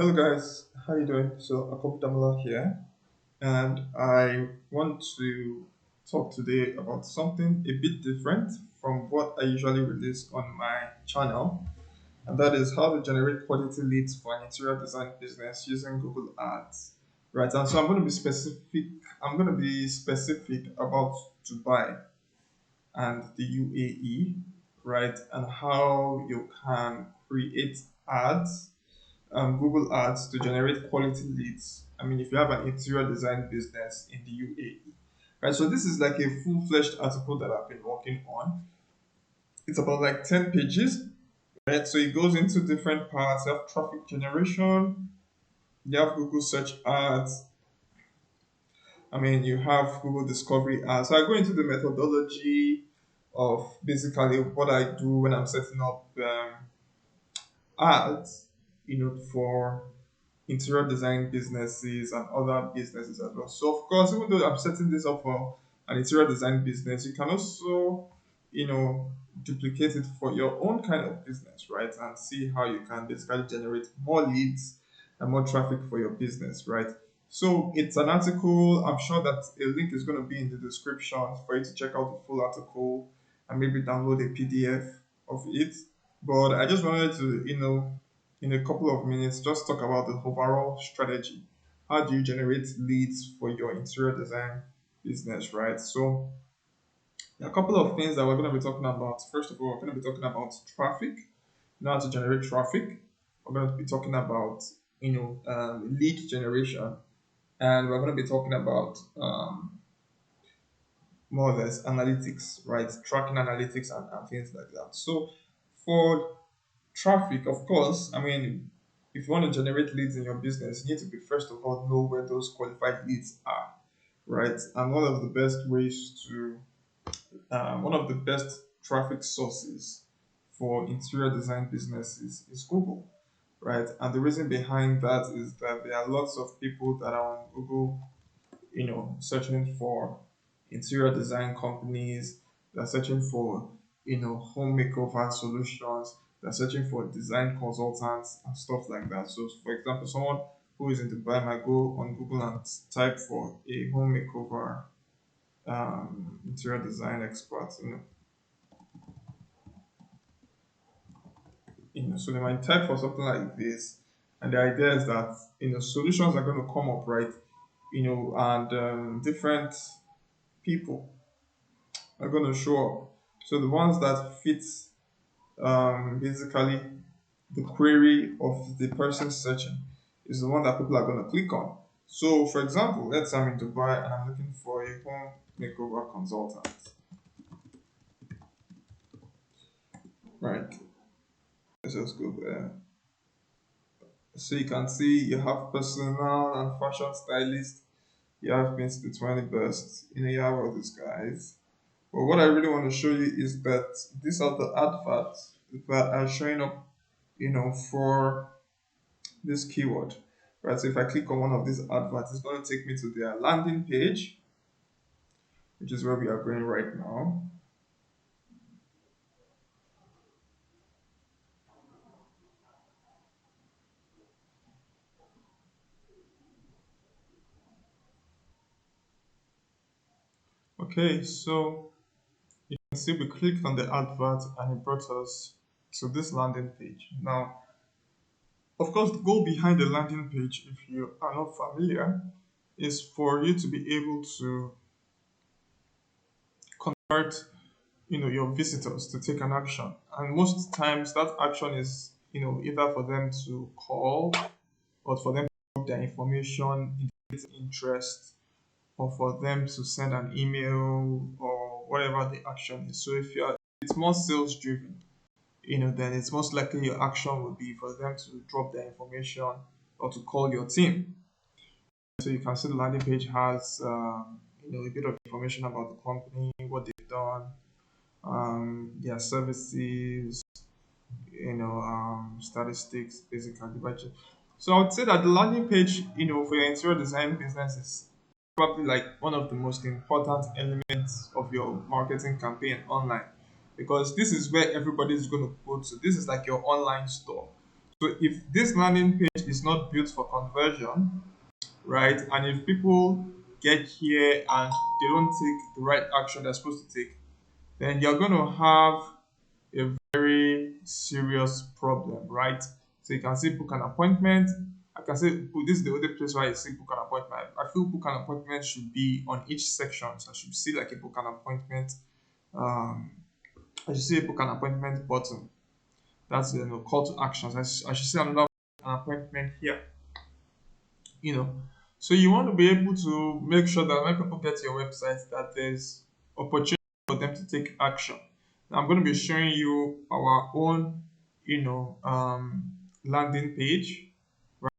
Hello guys, how you doing? So Akop here, and I want to talk today about something a bit different from what I usually release on my channel, and that is how to generate quality leads for an interior design business using Google Ads. Right, and so I'm going to be specific. I'm going to be specific about Dubai and the UAE, right, and how you can create ads Google Ads to generate quality leads. I mean, if you have an interior design business in the UAE, right? So this is like a full-fledged article that I've been working on. It's about like 10 pages, right? So it goes into different parts. You have traffic generation, you have Google search ads. I mean, you have Google discovery ads. So I go into the methodology of basically what I do when I'm setting up ads, for interior design businesses and other businesses as well. So of course, even though I'm setting this up for an interior design business, you can also, you know, duplicate it for your own kind of business, right? And see how you can basically generate more leads and more traffic for your business, right? So it's an article. I'm sure that a link is going to be in the description for you to check out the full article and maybe download a PDF of it. But I just wanted to, in a couple of minutes, just talk about the overall strategy. How do you generate leads for your interior design business, right? So, there are a couple of things that we're going to be talking about. First of all, we're going to be talking about traffic, how to generate traffic. We're going to be talking about, lead generation, and we're going to be talking about more or less analytics, right? Tracking analytics and things like that. So, for traffic, of course, I mean, if you want to generate leads in your business, you need to be first of all know where those qualified leads are, right? And one of the best traffic sources for interior design businesses is Google, right? And the reason behind that is that there are lots of people that are on Google, searching for interior design companies. They're searching for, home makeover solutions. They're searching for design consultants and stuff like that. So, for example, someone who is in Dubai might go on Google and type for a home makeover interior design expert. So they might type for something like this, and the idea is that solutions are going to come up, right? And different people are going to show up. So the ones that fit basically the query of the person searching is the one that people are going to click on. So, for example, let's say I'm in Dubai and I'm looking for a home makeover consultant, right? Let's just go there. So you can see you have personal and fashion stylist, you have Prince the 20 best, you have all these guys. But what I really want to show you is that these are the adverts that are showing up, for this keyword. Right. So if I click on one of these adverts, it's going to take me to their landing page, which is where we are going right now. Okay, so you can see we clicked on the advert and it brought us to this landing page. Now, of course, the goal behind the landing page, if you are not familiar, is for you to be able to convert, your visitors to take an action. And most times that action is, either for them to call or for them to put their information, indicate interest, or for them to send an email or whatever the action is. So if you're it's more sales driven, then it's most likely your action would be for them to drop their information or to call your team. So you can see the landing page has a bit of information about the company, what they've done, their services, statistics, basically. So I would say that the landing page, for your interior design business is probably like one of the most important elements of your marketing campaign online because this is where everybody is going to go to. This is like your online store. So if this landing page is not built for conversion, right, and if people get here and they don't take the right action they're supposed to take, then you're going to have a very serious problem, right? So you can say book an appointment. I can say this is the other place where I say book an appointment. I feel book an appointment should be on each section. So I should see like a book an appointment. Um, I should see a book an appointment button. That's the call to actions. I should see another an appointment here. You know, so you want to be able to make sure that when people get to your website, that there's opportunity for them to take action. Now, I'm going to be showing you our own, landing page.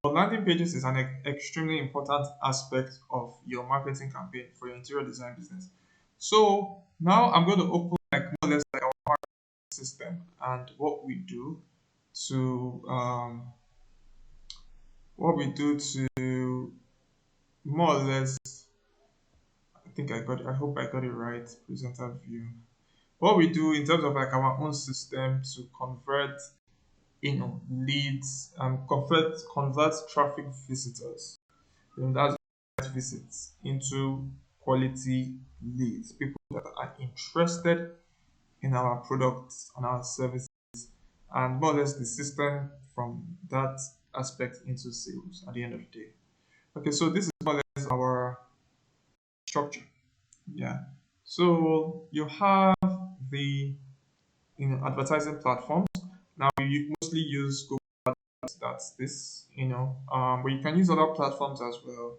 But landing pages is an extremely important aspect of your marketing campaign for your interior design business. So now I'm going to open like more or less like our marketing system and to what we do to more or less. I think I got it. I hope I got it right. Presenter view. What we do in terms of like our own system to convert, leads and convert traffic visitors. That's visits into quality leads. People that are interested in our products and our services, and more or less the system from that aspect into sales at the end of the day. Okay, so this is more or less our structure. Yeah. So you have the advertising platforms. Now you mostly use Google Ads, that's this, but you can use other platforms as well.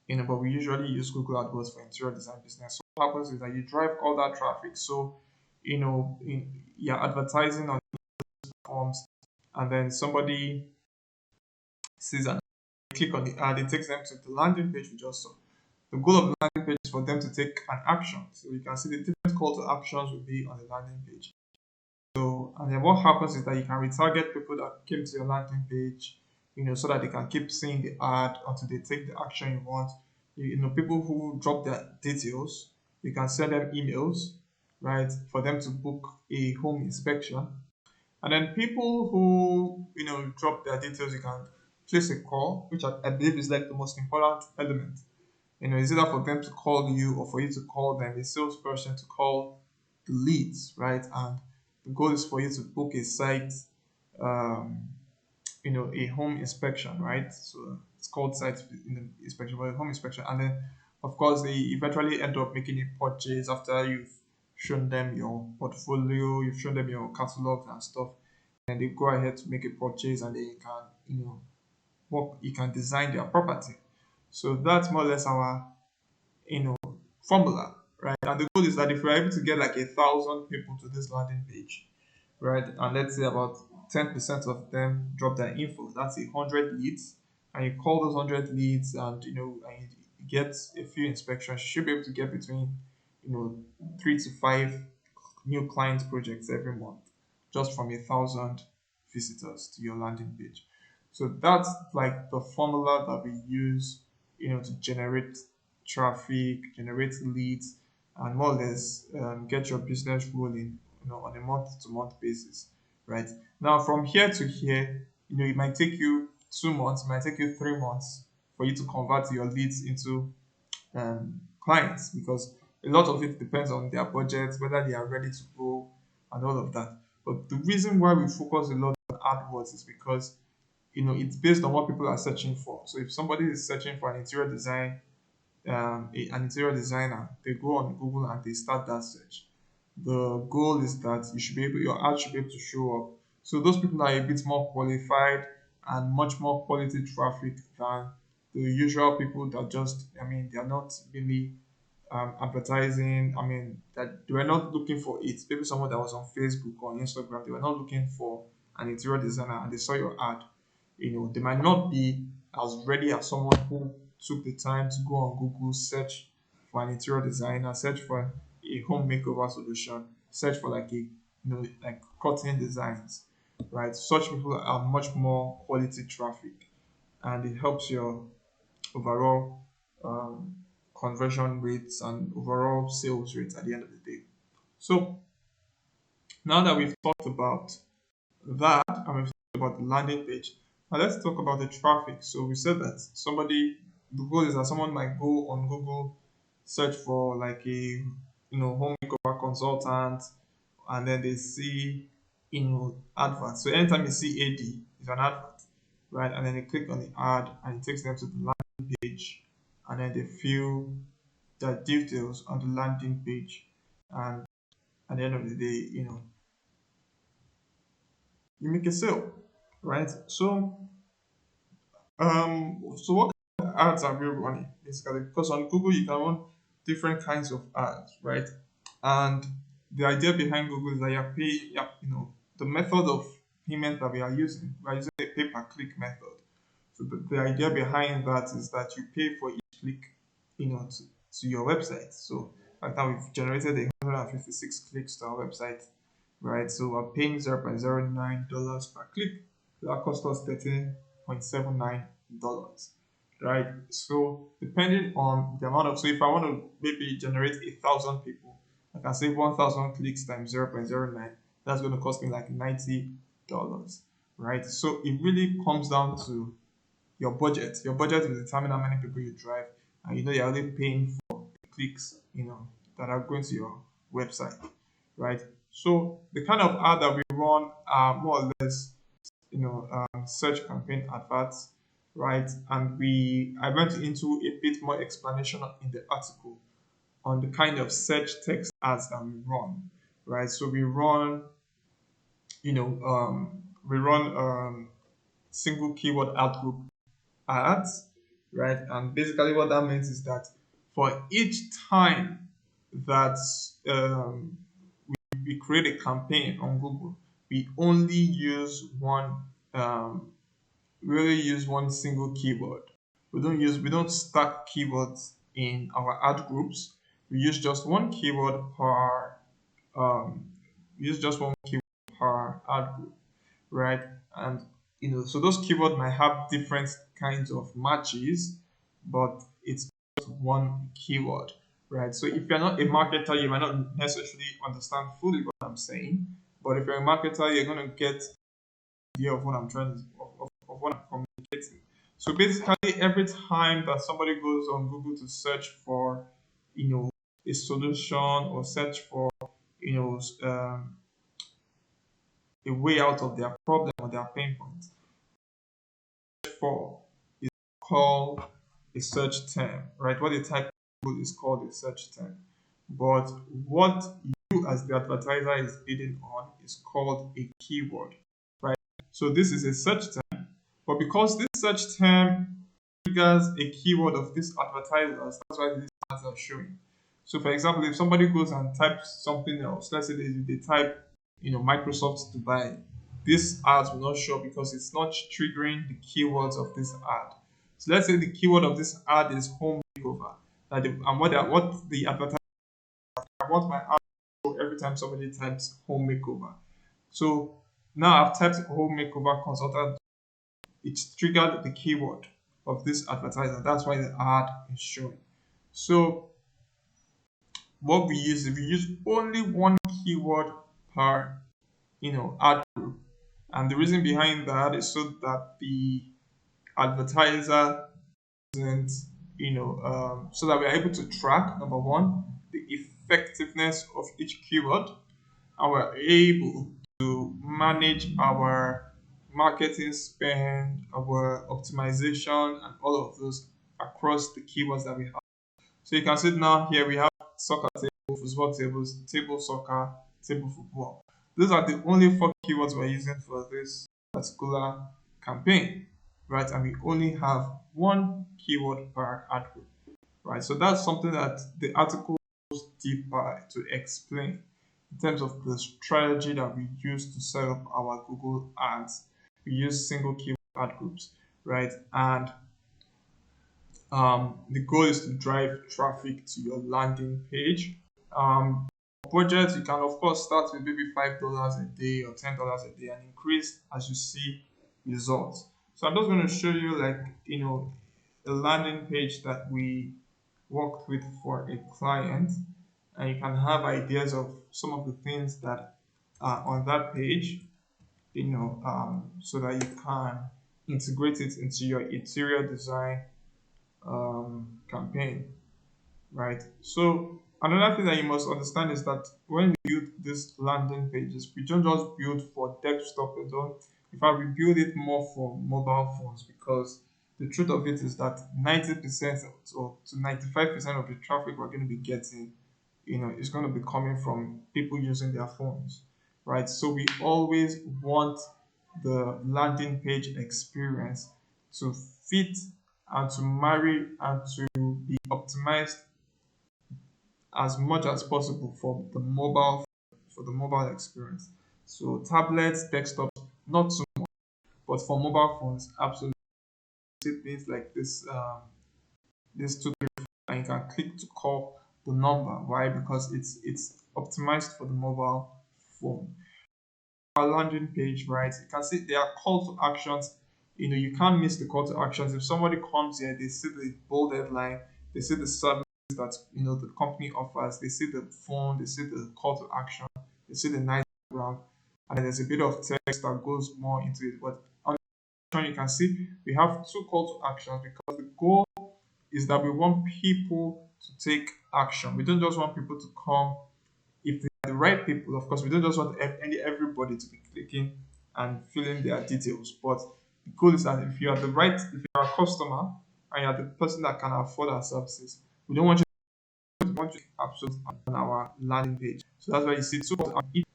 But we usually use Google AdWords for interior design business. So what happens is that you drive all that traffic. So, you're advertising on platforms, and then somebody sees an click on the ad, it takes them to the landing page we just saw. The goal of the landing page is for them to take an action. So you can see the different call to actions will be on the landing page. So, and then what happens is that you can retarget people that came to your landing page, so that they can keep seeing the ad until they take the action you want. People who drop their details, you can send them emails, right, for them to book a home inspection. And then people who, drop their details, you can place a call, which I believe is like the most important element. It's either for them to call you or for you to call them, the salesperson to call the leads, right? And the goal is for you to book a site, um, a home inspection, right? So it's called site inspection, but a home inspection. And then, of course, they eventually end up making a purchase after you've shown them your portfolio, you've shown them your catalogs and stuff. And they go ahead to make a purchase and they can, you can design their property. So that's more or less our you know formula, right? And the goal is that if we're able to get like 1,000 people to this landing page, right, and let's say about 10% of them drop their info, that's 100 leads, and you call those 100 leads, and and you get a few inspections, you should be able to get between 3 to 5 new client projects every month just from 1,000 visitors to your landing page. So that's like the formula that we use, to generate traffic, generate leads, and more or less get your business rolling, on a month-to-month basis, right? Now, from here to here, it might take you 2 months, it might take you 3 months for you to convert your leads into clients, because a lot of it depends on their budget, whether they are ready to go, and all of that. But the reason why we focus a lot on AdWords is because it's based on what people are searching for. So if somebody is searching for an interior design, an interior designer, they go on Google and they start that search. The goal is that your ad should be able to show up. So those people are a bit more qualified and much more quality traffic than the usual people that just, they are not really advertising. That they were not looking for it. Maybe someone that was on Facebook or on Instagram, they were not looking for an interior designer and they saw your ad. They might not be as ready as someone who took the time to go on Google, search for an interior designer, search for a home makeover solution, search for like like cutting designs, right? Such people are much more quality traffic, and it helps your overall um, conversion rates and overall sales rates at the end of the day. So now that we've talked about that and we've about the landing page. Now let's talk about the traffic. So we said that the goal is that someone might go on Google, search for like a home makeover consultant, and then they see advert. So anytime you see AD, it's an advert, right? And then they click on the ad, and it takes them to the landing page, and then they fill the details on the landing page, and at the end of the day, you make a sale, right? So what kind of ads are we running basically? Because on Google you can run different kinds of ads, right? And the idea behind Google is that you're paying, the method of payment that we're using a pay-per-click method. So the idea behind that is that you pay for each click, to your website. So right now we've generated 156 clicks to our website, right? So we're paying $0.09 per click. That cost us $13.79, right? So depending on the amount of, so if I want to maybe generate 1,000 people, I can say 1,000 clicks times 0.09. That's going to cost me like $90, right? So it really comes down to your budget. Your budget will determine how many people you drive, and you're only paying for the clicks, that are going to your website, right? So the kind of ad that we run are more or less, search campaign adverts, right? And I went into a bit more explanation in the article on the kind of search text ads that we run, right? So we run single keyword ad group ads, right? And basically, what that means is that for each time that we create a campaign on Google, we only use one. We only use one single keyword. We don't stack keywords in our ad groups. We use just one keyword per um, we use just one keyword per ad group, right? And so those keywords might have different kinds of matches, but it's just one keyword, right? So if you're not a marketer, you might not necessarily understand fully what I'm saying, but if you're a marketer, you're going to get the idea of what I'm trying to of what I'm communicating. So basically, every time that somebody goes on Google to search for, a solution or search for, you know, a way out of their problem or their pain point, for is called a search term, right? What they type in Google is called a search term. But what you as the advertiser is bidding on is called a keyword, right? So this is a search term, but because this search term triggers a keyword of these advertisers, that's why these ads are showing. So for example, if somebody goes and types something else, let's say they type, Microsoft to buy, this ads will not show because it's not triggering the keywords of this ad. So let's say the keyword of this ad is home makeover. And what the advertiser, I want my ad to show every time somebody types home makeover. So now I've typed home makeover consultant, it's triggered the keyword of this advertiser. That's why the ad is showing. So what we use is we use only one keyword per ad group, and the reason behind that is so that the advertiser doesn't so that we're able to track, number one, the effectiveness of each keyword, and we're able to manage our marketing spend, our optimization, and all of those across the keywords that we have. So you can see now here we have soccer table, football tables, table soccer, table football. Those are the only four keywords we're using for this particular campaign, right? And we only have one keyword per ad group, right? So that's something that the article goes deeper to explain in terms of the strategy that we use to set up our Google ads. We use single keyword ad groups, right? And the goal is to drive traffic to your landing page. Budget, you can of course start with maybe $5 a day or $10 a day and increase as you see results. So I'm just going to show you a landing page that we worked with for a client, and you can have ideas of some of the things that are on that page. so that you can integrate it into your interior design campaign, right? So another thing that you must understand is that when we build these landing pages, we don't just build for desktop alone. In fact, we build it more for mobile phones because the truth of it is that 90% or to 95% of the traffic we're going to be getting, is going to be coming from people using their phones, right? So we always want the landing page experience to fit and to marry and to be optimized as much as possible for the mobile experience. So tablets, desktops, not so much, but for mobile phones, absolutely things like this two and you can click to call the number. Why? Because it's optimized for the mobile phone. Our landing page, right? You can see there are call to actions. You can't miss the call to actions. If somebody comes here, they see the bold headline, they see the service that the company offers, they see the phone, they see the call to action, they see the nice background, and then there's a bit of text that goes more into it. But on the action, you can see we have two call to actions because the goal is that we want people to take action. We don't just want people to come if they are the right people. Of course, we don't just want everybody to be clicking and filling their details. But the goal is that if you are a customer and you are the person that can afford our services, we don't want you to absolutely on our landing page. So that's why you see two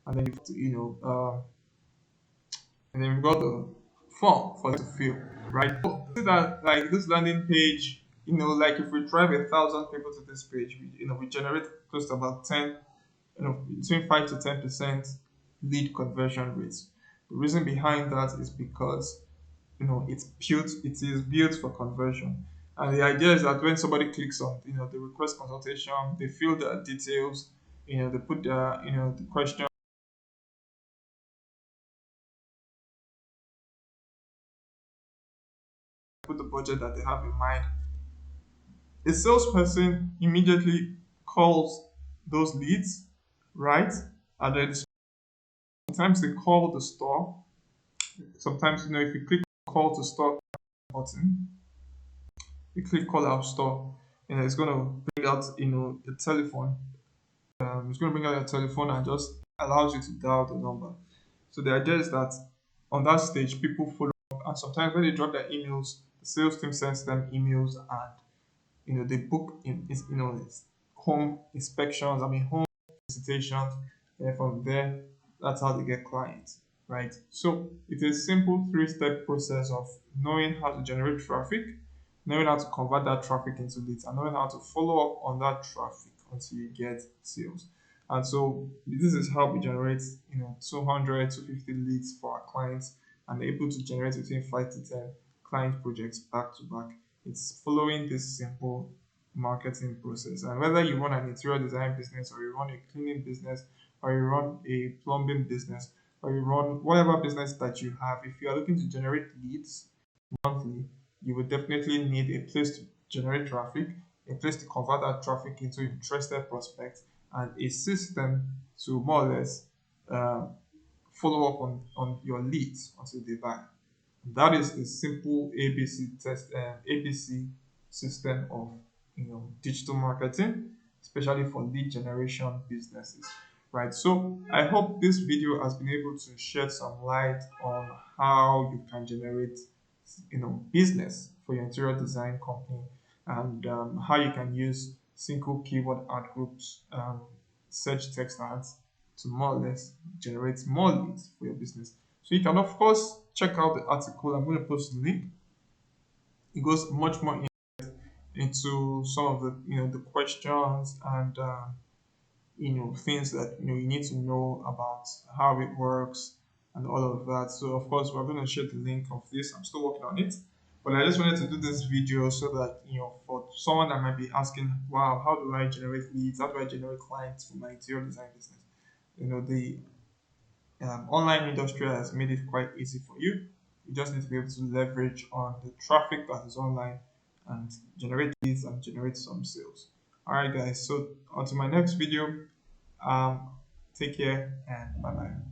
and then and then we've got the form for them to fill, right? So see that like this landing page, like if we drive 1,000 people to this page, we generate close to about 10, between 5 to 10% lead conversion rates. The reason behind that is because it is built for conversion. And the idea is that when somebody clicks on the request consultation, they fill their details, they put their the question, put the budget that they have in mind. A salesperson immediately calls those leads, right? And then sometimes they call the store. Sometimes if you click call to store button, you click call our store, and it's going to bring out the telephone. It's going to bring out your telephone and just allows you to dial the number. So the idea is that on that stage, people follow up, and sometimes when they drop their emails, the sales team sends them emails, and they book home inspections. I mean home visitations, and from there, that's how they get clients, right? So it's a simple three-step process of knowing how to generate traffic, knowing how to convert that traffic into leads, and knowing how to follow up on that traffic until you get sales. And so this is how we generate 200 to 50 leads for our clients and able to generate between 5 to 10 client projects back to back. It's following this simple marketing process. And whether you run an interior design business or you run a cleaning business or you run a plumbing business or you run whatever business that you have, if you are looking to generate leads monthly, you would definitely need a place to generate traffic, a place to convert that traffic into interested prospects, and a system to more or less uh, follow up on your leads until they buy. That is the simple ABC system of digital marketing, especially for lead generation businesses. Right. So I hope this video has been able to shed some light on how you can generate business for your interior design company and how you can use single keyword ad groups, search text ads to more or less generate more leads for your business. So you can of course check out the article. I'm going to post the link. It goes much more into some of the the questions and things that you need to know about how it works and all of that. So of course we're going to share the link of this. I'm still working on it, but I just wanted to do this video so that for someone that might be asking, wow, how do I generate leads? How do I generate clients for my interior design business? The online industry has made it quite easy for you. You just need to be able to leverage on the traffic that is online and generate leads and generate some sales. All right, guys. So until my next video, take care and bye bye.